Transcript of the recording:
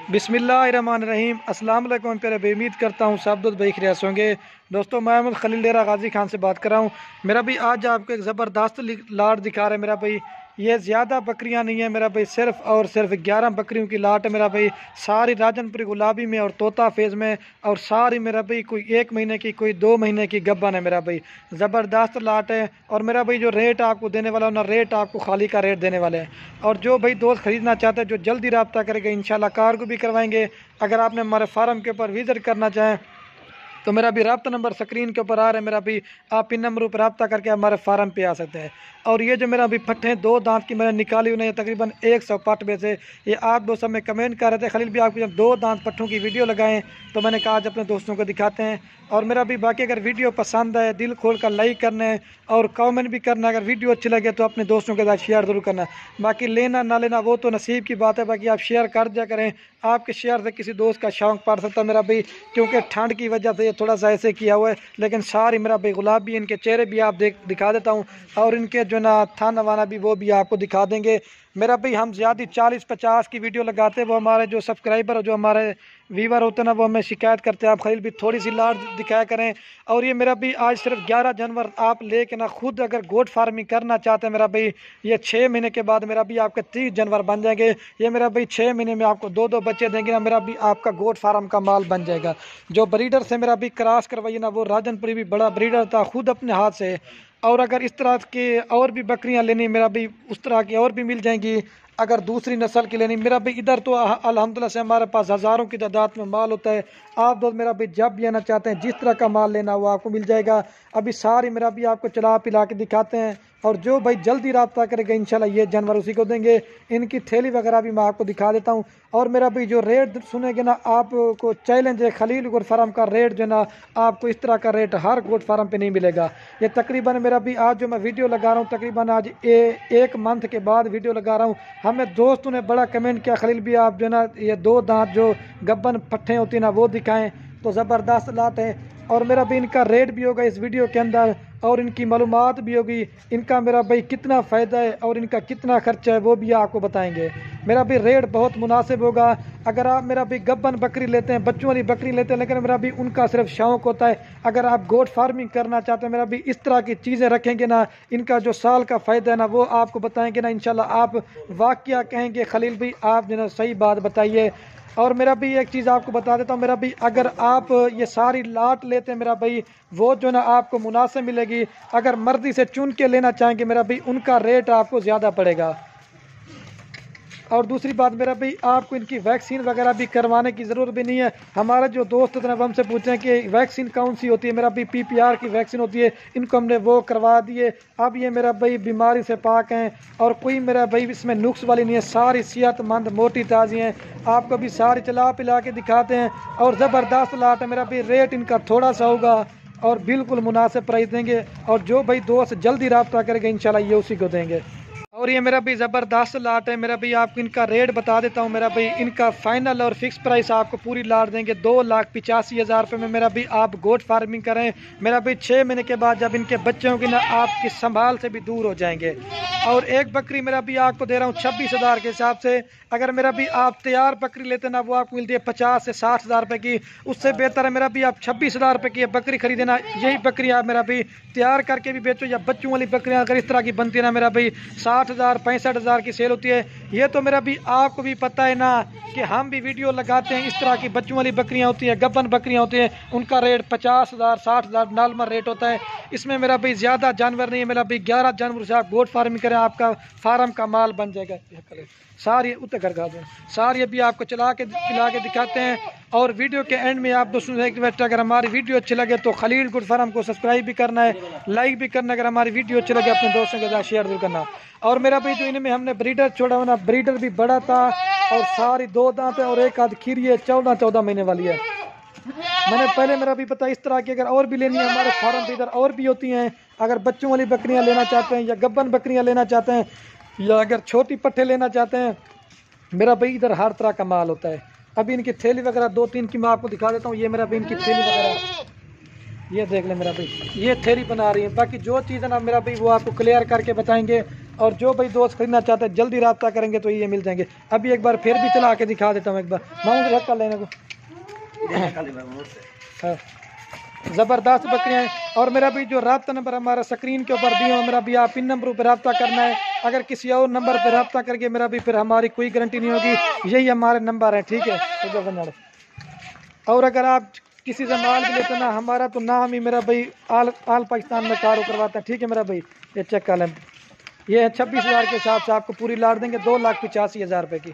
बिस्मिल्लाहिर्रहमानिर्रहीम। अस्सलाम वालेकुम प्यारे भाई, उम्मीद करता हूँ सब दोस्त भाई खैरियत से होंगे। दोस्तों, मैं अहमद खलील डेरा गाजी खान से बात कर रहा हूँ। मेरा भाई आज आपको एक ज़बरदस्त लाट दिखा रहे हैं मेरा भाई। ये ज़्यादा बकरियाँ नहीं है मेरा भाई, सिर्फ और सिर्फ 11 बकरियों की लाट है मेरा भाई। सारी राजनपुरी गुलाबी में और तोता फेज़ में, और सारी मेरा भाई कोई 1 महीने की कोई 2 महीने की गब्बन है मेरा भाई। ज़बरदस्त लाट है। और मेरा भाई जो रेट आपको देने वाला है ना, रेट आपको खाली का रेट देने वाले हैं। और जो भाई दोस्त ख़रीदना चाहते हैं जो जल्दी रब्ता करेगा, इंशाल्लाह कार को भी करवाएंगे। अगर आपने हमारे फार्म के ऊपर विज़िट करना चाहें तो मेरा भी रब्ता नंबर स्क्रीन के ऊपर आ रहा है मेरा भी, आप इन नंबरों पर रब्ता करके हमारे फार्म पे आ सकते हैं। और ये जो मेरा भी पट्टे हैं 2 दांत की मैंने निकाली उन्हें तकरीबन 100 पट में से। ये आप दोस्त में कमेंट कर रहे थे खलील भी आपको जब 2 दांत पट्टों की वीडियो लगाएं, तो मैंने कहा आज अपने दोस्तों को दिखाते हैं। और मेरा भी बाकी अगर वीडियो पसंद आए दिल खोल कर लाइक करना है और कमेंट भी करना है। अगर वीडियो अच्छी लगे तो अपने दोस्तों के साथ शेयर ज़रूर करना है। बाकी लेना ना लेना वो तो नसीब की बात है, बाकी आप शेयर कर दिया करें। आपके शेयर से किसी दोस्त का शौक पड़ सकता है मेरा भाई, क्योंकि ठंड की वजह से ये थोड़ा सा ऐसे किया हुआ है। लेकिन सारी मेरा भाई गुलाबी, इनके चेहरे भी आप दिखा देता हूँ, और इनके जो ना थाना वाना भी वो भी आपको दिखा देंगे मेरा भाई। हम ज़्यादा 40-50 की वीडियो लगाते हैं, वो हमारे जो सब्सक्राइबर जो हमारे व्यूवर होते हैं ना, वो हमें शिकायत करते हैं आप खलील भी थोड़ी सी लाट दिखाया करें। और ये मेरा भी आज सिर्फ 11 जानवर आप लेके ना खुद अगर गोट फार्मिंग करना चाहते हैं मेरा भाई, ये 6 महीने के बाद मेरा भी आपके 30 जानवर बन जाएंगे। ये मेरा भाई 6 महीने में आपको 2-2 बच्चे देंगे ना, मेरा भी आपका गोट फार्म का माल बन जाएगा। जो ब्रीडर से मेरा भी क्रॉस करवाइए ना, वो राजनपुरी भी बड़ा ब्रीडर था, खुद अपने हाथ से। और अगर इस तरह के और भी बकरियां लेनी मेरा भी, उस तरह की और भी मिल जाएंगी। अगर दूसरी नस्ल की लेनी मेरा भाई, इधर तो अल्हम्दुलिल्लाह से हमारे पास हज़ारों की तादाद में माल होता है। आप दोस्त मेरा भाई जब भी आना चाहते हैं, जिस तरह का माल लेना वो आपको मिल जाएगा। अभी सारी मेरा भी आपको चला पिला के दिखाते हैं। और जो भाई जल्दी रब्ता करेगा इंशाल्लाह ये जानवर उसी को देंगे। इनकी थैली वगैरह भी मैं आपको दिखा देता हूँ। और मेरा भाई जो रेट सुनेंगे ना, आपको चैलेंज है, खलील गोट फार्म का रेट जो ना आपको इस तरह का रेट हर गोट फार्म पे नहीं मिलेगा। ये तकरीबन मेरा भी आज जो मैं वीडियो लगा रहा हूँ, तकरीबन आज 1 मंथ के बाद वीडियो लगा रहा हूँ। हमें दोस्तों ने बड़ा कमेंट किया खलील भी आप जो ना ये 2 दांत जो गब्बन पट्टे होती है ना वो दिखाएं, तो ज़बरदस्त लाट है। और मेरा भी इनका रेट भी होगा इस वीडियो के अंदर, और इनकी मालूमात भी होगी, इनका मेरा भाई कितना फ़ायदा है और इनका कितना खर्चा है वो भी आपको बताएंगे। मेरा भी रेट बहुत मुनासिब होगा। अगर आप मेरा भी गब्बन बकरी लेते हैं, बच्चों वाली बकरी लेते हैं, लेकिन मेरा भी उनका सिर्फ शौक़ होता है। अगर आप गोट फार्मिंग करना चाहते हैं मेरा भी, इस तरह की चीज़ें रखेंगे ना, इनका जो साल का फ़ायदा है ना वो आपको बताएंगे ना, इंशाल्लाह आप वाक़या कहेंगे खलील भाई आप जो ना सही बात बताइए। और मेरा भी एक चीज़ आपको बता देता हूँ मेरा भी, अगर आप ये सारी लाट लेते हैं मेरा भाई, वो जो ना आपको मुनासिब मिलेगी। अगर मर्जी से चुन के लेना चाहेंगे मेरा भाई, उनका रेट आपको ज़्यादा पड़ेगा। और दूसरी बात मेरा भाई, आपको इनकी वैक्सीन वगैरह भी करवाने की ज़रूरत भी नहीं है। हमारे जो दोस्त थे हमसे पूछते हैं कि वैक्सीन कौन सी होती है, मेरा भी PPR की वैक्सीन होती है, इनको हमने वो करवा दिए। अब ये मेरा भाई बीमारी से पाक हैं, और कोई मेरा भाई इसमें नुक्स वाली नहीं है, सारी सेहतमंद मोटी ताज़ी हैं। आपको भी सारी चला पिला के दिखाते हैं। और ज़बरदस्त लाट है मेरा भाई, रेट इनका थोड़ा सा होगा और बिल्कुल मुनासिब प्राइस देंगे। और जो भाई दोस्त जल्दी रब्ता करेंगे इंशाल्लाह ये उसी को देंगे। और ये मेरा भी ज़बरदस्त लाट है मेरा भी, आपको इनका रेट बता देता हूँ मेरा भाई। इनका फाइनल और फिक्स प्राइस आपको पूरी लाट देंगे 2,85,000 रुपये में मेरा भी। आप गोट फार्मिंग करें मेरा भाई, 6 महीने के बाद जब इनके बच्चे होंगे ना, आपकी संभाल से भी दूर हो जाएंगे। और एक बकरी मेरा भी आपको दे रहा हूँ 26,000 के हिसाब से। अगर मेरा भी आप तैयार बकरी लेते ना, वो आपको मिलती है 50 से 60,000 रुपये की। उससे बेहतर है मेरा भी आप 26,000 रुपये की बकरी खरीदे ना, यही बकरी आप मेरा भी तैयार करके भी बेचो, या बच्चों वाली बकरियाँ अगर इस तरह की बनती है ना मेरा भाई, 60,000 65,000 की सेल होती है। ये तो मेरा भी आपको भी पता है ना कि हम भी वीडियो लगाते हैं, इस तरह की बच्चों वाली बकरियां होती हैं, गब्बन बकरियां होती हैं, उनका रेट 50,000 60,000 नॉर्मल रेट होता है। इसमें मेरा भी ज़्यादा जानवर नहीं है मेरा भी, 11 जानवर से आप गोट फार्मिंग करें, आपका फार्म का माल बन जाएगा। सारी उतर कर गा दो, सारी अभी आपको चला के पिला के दिखाते हैं। और वीडियो के एंड में आप दोस्तों से रिक्वेस्ट है, अगर हमारी वीडियो अच्छी लगे तो खलील गोट फार्म को सब्सक्राइब भी करना है, लाइक भी करना। अगर हमारी वीडियो अच्छी लगे अपने दोस्तों के साथ शेयर जरूर करना। और मेरा भाई जो इनमें हमने ब्रीडर छोड़ा हुआ ना, ब्रीडर भी बड़ा था, और सारी 2 दांत है और एक आध खीरी है, 14 महीने वाली है। मैंने पहले मेरा भी पता इस तरह की अगर और भी लेनी है हमारे फार्म पे इधर और भी होती हैं। अगर बच्चों वाली बकरियां लेना चाहते हैं, या गब्बन बकरियां लेना चाहते हैं, या अगर छोटी पट्टे लेना चाहते हैं, मेरा भाई इधर हर तरह का माल होता है। अभी इनकी थैली वगैरह 2-3 की मैं आपको दिखा देता हूँ। ये मेरा भाई इनकी थैली वगैरह ये देख ले मेरा भाई, ये थैली बना रही है। बाकी जो चीज़ है ना मेरा भाई वो आपको क्लियर करके बताएंगे। और जो भाई दोस्त खरीदना चाहते हैं जल्दी रब्ता करेंगे तो ये मिल जाएंगे। अभी एक बार फिर भी चला के दिखा देता हूँ, एक बार माउंट रख कर लेने को। हाँ, ज़बरदस्त बकरियाँ हैं। और मेरा भी जो रब्ता नंबर हमारा स्क्रीन के ऊपर दिया मेरा भी, आप इन नंबरों पर रब्ता करना है। अगर किसी और नंबर पर रब्ता करके मेरा भी फिर हमारी कोई गारंटी नहीं होगी, यही हमारे नंबर हैं, ठीक है। और अगर आप किसी से माल भी लेते ना, हमारा तो नाम ही मेरा भाई आल पाकिस्तान में कारो करवाता है, ठीक है मेरा भाई। ये चेक कर लें, ये 26,000 के हिसाब से आपको पूरी लाट देंगे, 2,85,000 रुपये की।